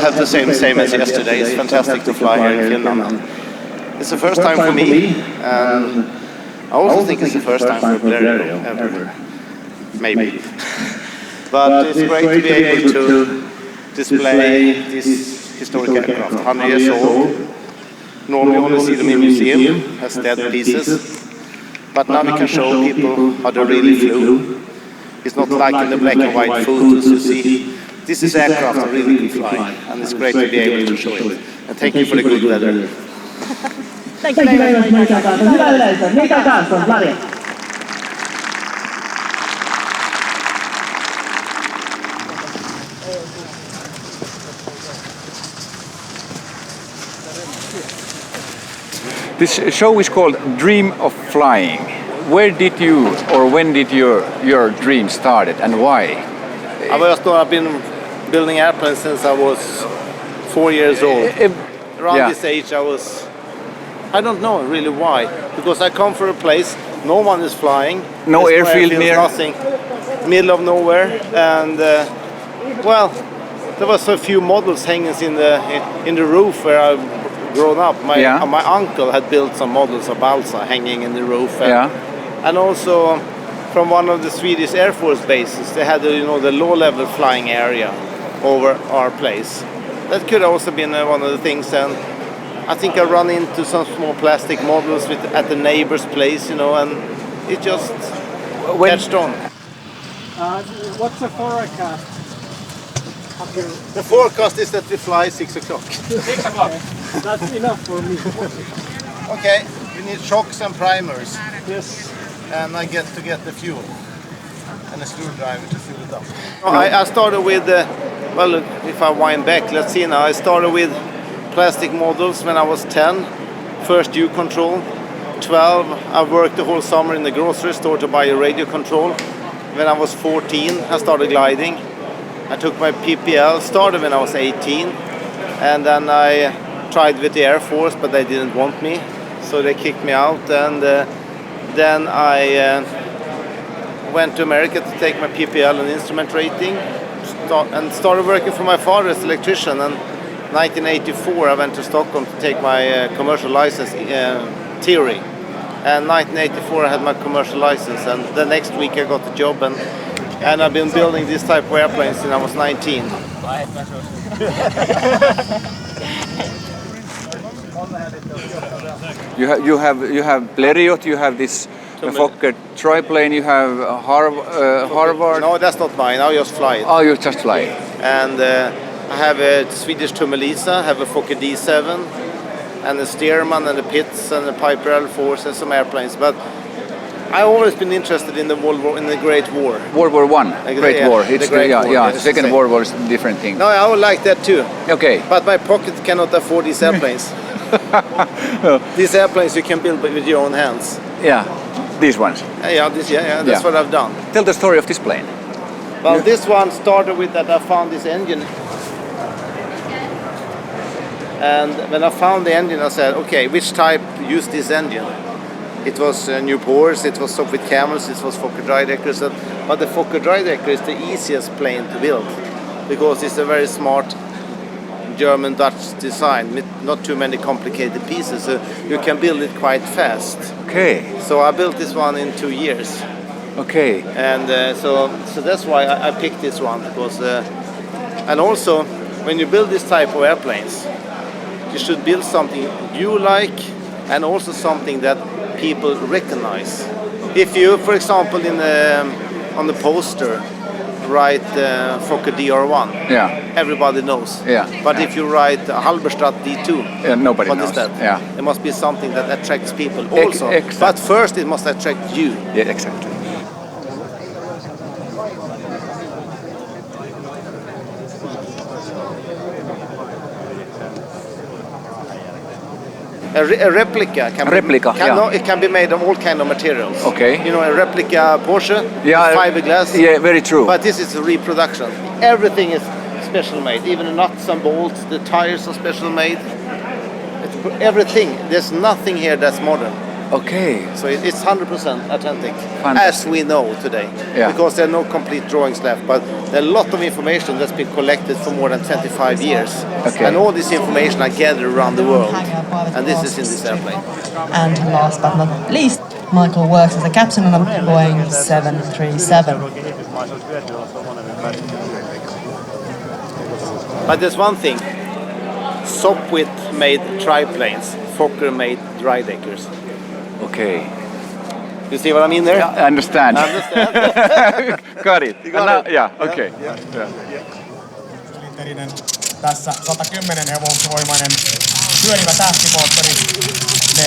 have the same as yesterday. It's fantastic to fly here in Finland. It's the first time for me, and I also think it's the first time for Bleriot ever. Maybe. But it's great to be able to display this historic aircraft, 100 years old. Normally you only see them in museum as dead pieces. But now we can show people how they really flew. It's not like in the black and white photos you see. This is aircraft that really can fly, and it's great to be able to show it. And thank you for the good weather. Thank you very much, Mikael Carlson. Hyvä yleisö. Mikael Carlson, Bleriot. This show is called Dream of Flying. Where did you, or when did your dream started, and why? I've been building airplanes since I was 4 years old. Around this age I don't know really why, because I come from a place no one is flying. No airfield near? Nothing, middle of nowhere, and well, there was a few models hanging in the roof where I've grown up. My uncle had built some models of balsa hanging in the roof, and also from one of the Swedish Air Force bases, they had the low-level flying area over our place. That could also been one of the things. And I think I run into some small plastic models at the neighbor's place, and it just catched on. What's the forecast? The forecast is that we fly 6 o'clock. 6 o'clock. That's enough for me. Okay, we need shocks and primers. Yes. And I get the fuel and a screwdriver to fill it up. I started with, well, if I wind back, let's see now. I started with plastic models when I was 10, first U-control. 12, I worked the whole summer in the grocery store to buy a radio control. When I was 14, I started gliding. I took my PPL, started when I was 18, and then I tried with the Air Force, but they didn't want me, so they kicked me out. And then I went to America to take my PPL and instrument rating, and started working for my father as an electrician. And 1984 I went to Stockholm to take my commercial license theory. And 1984 I had my commercial license, and the next week I got the job, and I've been building this type of airplanes since I was 19. You have Bleriot, you have this Fokker triplane, you have Harvard. No, that's not mine. I just fly it. Oh, you just fly it. And I have a Swedish Tummelisa, I have a Fokker D7, and a Stearman, and a Pitts, and a Piper L4s, and some airplanes. But I've always been interested in the Great War. World War One, Great War. It's the Great War. The Second World War is a different thing. No, I would like that too. Okay. But my pocket cannot afford these airplanes. These airplanes you can build with your own hands. Yeah, these ones. That's what I've done. Tell the story of this plane. Well, this one started with that I found this engine. And when I found the engine, I said, okay, which type used this engine? It was Newports, it was Soviet Camels, it was Fokker Dry-Deckers. But the Fokker Dry-Decker is the easiest plane to build, because it's a very smart German-Dutch design with not too many complicated pieces, so you can build it quite fast. Okay. So I built this one in 2 years. Okay. And so that's why I picked this one, because and also when you build this type of airplanes, you should build something you like, and also something that people recognize. If you, for example, on the poster write Fokker Dr.I, everybody knows. Yeah. But if you write Halberstadt D2, nobody what knows. is that? Yeah. It must be something that attracts people also. Exactly. But first it must attract you. Yeah, exactly. A replica it can be made of all kind of materials. Okay. You know, a replica Porsche, fiberglass. Yeah, very true. But this is a reproduction. Everything is special made. Even the nuts and bolts, the tires are special made. Everything. There's nothing here that's modern. Okay. So it's 100% authentic, Fantastic. as we know today. Yeah. Because there are no complete drawings left, but there are a lot of information that's been collected for more than 25 years. Okay. And all this information are gathered around the world. And this is in this airplane. And last but not least, Michael works as a captain on a Boeing 737. But there's one thing. Sopwith made triplanes, Fokker made dry deckers. Okay. You see what I mean there? Yeah, I understand. I understand. Got it. You got And it? yeah, okay. Literinen tässä 110 hevosvoimainen pyörivä tähtimoottori. Ne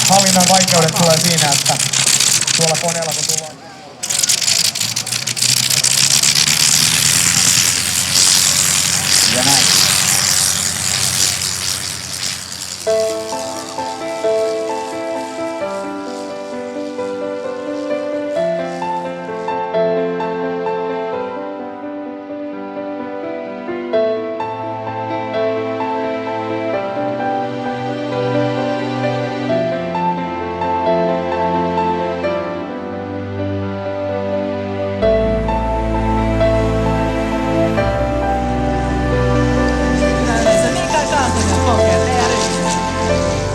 hallinnan vaikeudet tulee siinä, että tuolla koneella kun tullaan. Ja näin. Mikael Carlson ja Fokker Dr.I.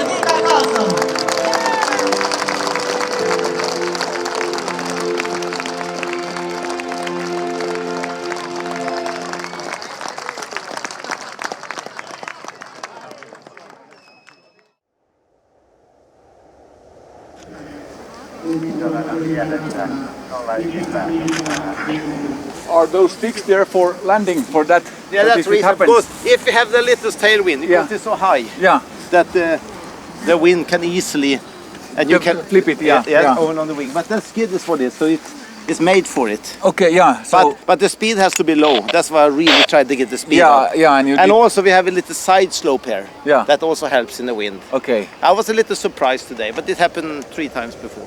Mikael Carlson. Are those sticks there for landing for that? Yeah, that that's if it reason. happens? Because if you have the little tailwind, Yeah. because it's so high Yeah. that the wind can easily, and you You can flip it, yeah, yeah, yeah. on the wing. But the skid is for this, so it's made for it. Okay, yeah. So But the speed has to be low. That's why I really tried to get the speed yeah, up. yeah, and you And did, also we have a little side slope here. Yeah. That also helps in the wind. okay. I was a little surprised today, but it happened 3 times before.